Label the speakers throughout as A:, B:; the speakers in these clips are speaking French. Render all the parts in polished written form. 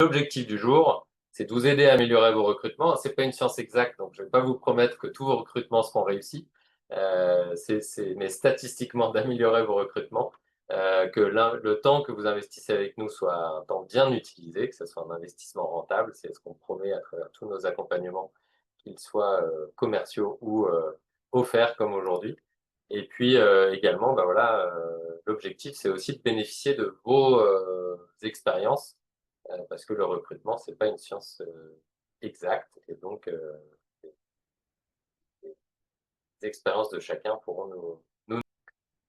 A: L'objectif du jour, c'est de vous aider à améliorer vos recrutements. Ce n'est pas une science exacte, donc je ne vais pas vous promettre que tous vos recrutements seront réussis, mais statistiquement d'améliorer vos recrutements, que le temps que vous investissez avec nous soit un temps bien utilisé, que ce soit un investissement rentable, c'est ce qu'on promet à travers tous nos accompagnements, qu'ils soient commerciaux ou offerts comme aujourd'hui. Et puis également, bah voilà, l'objectif, c'est aussi de bénéficier de vos expériences parce que le recrutement, c'est pas une science exacte et donc les expériences de chacun pourront nous.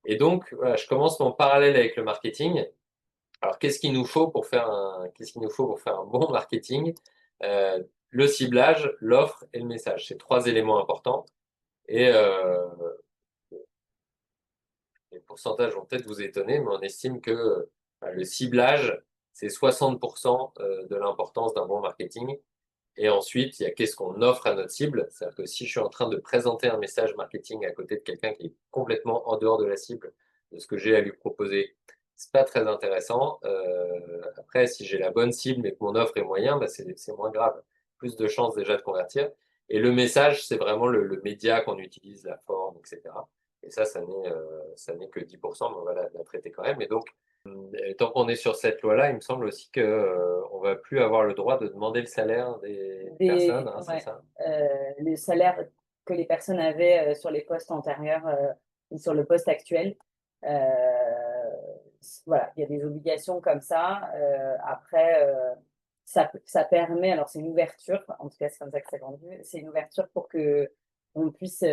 A: Et donc, voilà, je commence mon parallèle avec le marketing. Alors, qu'est-ce qu'il nous faut pour faire un bon marketing? Le ciblage, l'offre et le message. C'est trois éléments importants. Et les pourcentages vont peut-être vous étonner, mais on estime que le ciblage, c'est 60% de l'importance d'un bon marketing. Et ensuite, il y a qu'est-ce qu'on offre à notre cible. C'est-à-dire que si je suis en train de présenter un message marketing à côté de quelqu'un qui est complètement en dehors de la cible, de ce que j'ai à lui proposer, c'est pas très intéressant. Après, si j'ai la bonne cible mais que mon offre est moyen, bah c'est moins grave. Plus de chances déjà de convertir. Et le message, c'est vraiment le média qu'on utilise, la forme, etc. Et ça n'est que 10%, mais on va la traiter quand même. Et donc, tant qu'on est sur cette loi-là, il me semble aussi qu'on ne va plus avoir le droit de demander le salaire des personnes, hein, c'est
B: Ouais,
A: ça?
B: les salaires que les personnes avaient sur les postes antérieurs ou sur le poste actuel. Euh, voilà, il y a des obligations comme ça. Après, ça permet, alors c'est une ouverture, en tout cas c'est comme ça que c'est vendu, c'est une ouverture pour que on puisse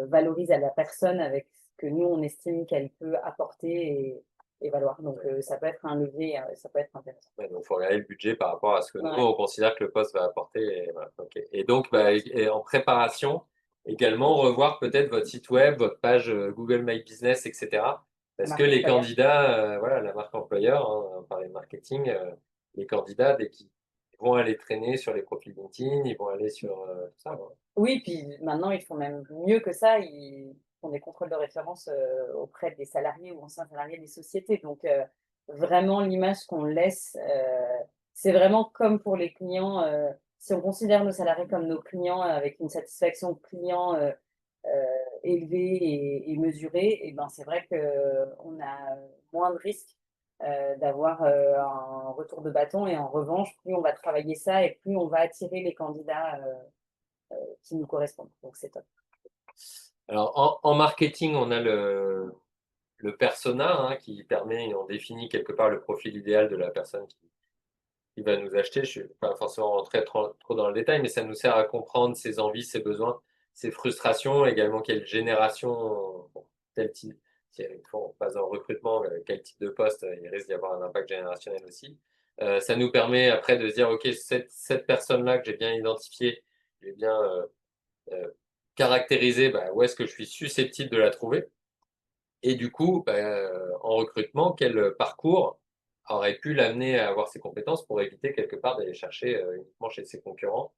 B: valoriser à la personne avec ce que nous on estime qu'elle peut apporter et valoir. Donc ça peut être un levier, ça peut être intéressant.
A: Ouais, donc, il faut regarder le budget par rapport à ce que nous,
B: Ouais.
A: on considère que le poste va apporter. Et, voilà, ok. Et donc, bah, et en préparation, également, revoir peut-être votre site web, votre page Google My Business, etc.
B: La
A: Parce que
B: marque
A: les
B: employeur.
A: candidats, voilà, la marque employeur, hein, on parlait de marketing, les candidats, dès qu'ils vont aller traîner sur les profils LinkedIn, ils vont aller sur tout ça. Voilà.
B: Oui, puis maintenant, ils font même mieux que ça. Ils font des contrôles de référence auprès des salariés ou anciens salariés des sociétés. Donc, vraiment, l'image qu'on laisse, c'est vraiment comme pour les clients. Si on considère nos salariés comme nos clients avec une satisfaction client élevée et mesurée, et ben, c'est vrai qu'on a moins de risques d'avoir un retour de bâton. Et en revanche, plus on va travailler ça et plus on va attirer les candidats qui nous correspondent. Donc c'est top.
A: Alors, en marketing, on a le persona hein, qui permet, on définit quelque part le profil idéal de la personne qui va nous acheter. Je ne suis pas forcément rentré trop dans le détail, mais ça nous sert à comprendre ses envies, ses besoins, ses frustrations, également quelle génération, bon, tel type, si on passe en recrutement, quel type de poste, il risque d'y avoir un impact générationnel aussi. Ça nous permet après de se dire, OK, cette personne-là que j'ai bien identifiée, j'ai bien euh, caractérisée, bah, où est-ce que je suis susceptible de la trouver? Et du coup, bah, en recrutement, quel parcours aurait pu l'amener à avoir ces compétences pour éviter quelque part d'aller chercher uniquement chez ses concurrents?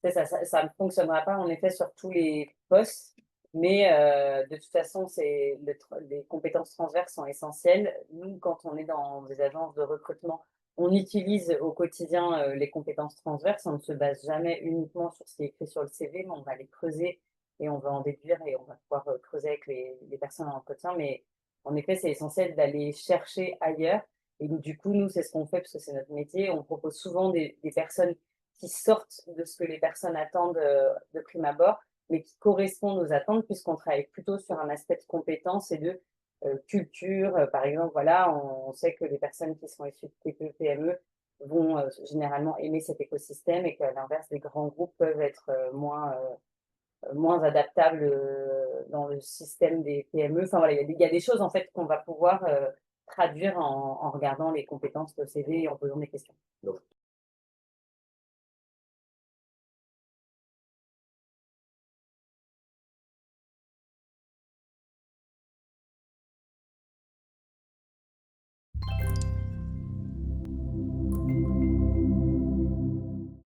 B: Ça ne fonctionnera pas en effet sur tous les postes, mais de toute façon, les compétences transverses sont essentielles. Nous, quand on est dans des agences de recrutement, on utilise au quotidien les compétences transverses. On ne se base jamais uniquement sur ce qui est écrit sur le CV, mais on va les creuser et on va en déduire et on va pouvoir creuser avec les personnes en entretien. Mais en effet, c'est essentiel d'aller chercher ailleurs. Et donc, du coup, nous, c'est ce qu'on fait parce que c'est notre métier. On propose souvent des personnes qui sortent de ce que les personnes attendent de prime abord, mais qui correspondent aux attentes, puisqu'on travaille plutôt sur un aspect de compétences et de culture. Par exemple, voilà, on sait que les personnes qui sont issues de TPE, PME vont généralement aimer cet écosystème et qu'à l'inverse, les grands groupes peuvent être moins adaptables dans le système des PME. Enfin voilà, il y a des choses en fait qu'on va pouvoir traduire en regardant les compétences de CV et en posant des questions.
A: Donc,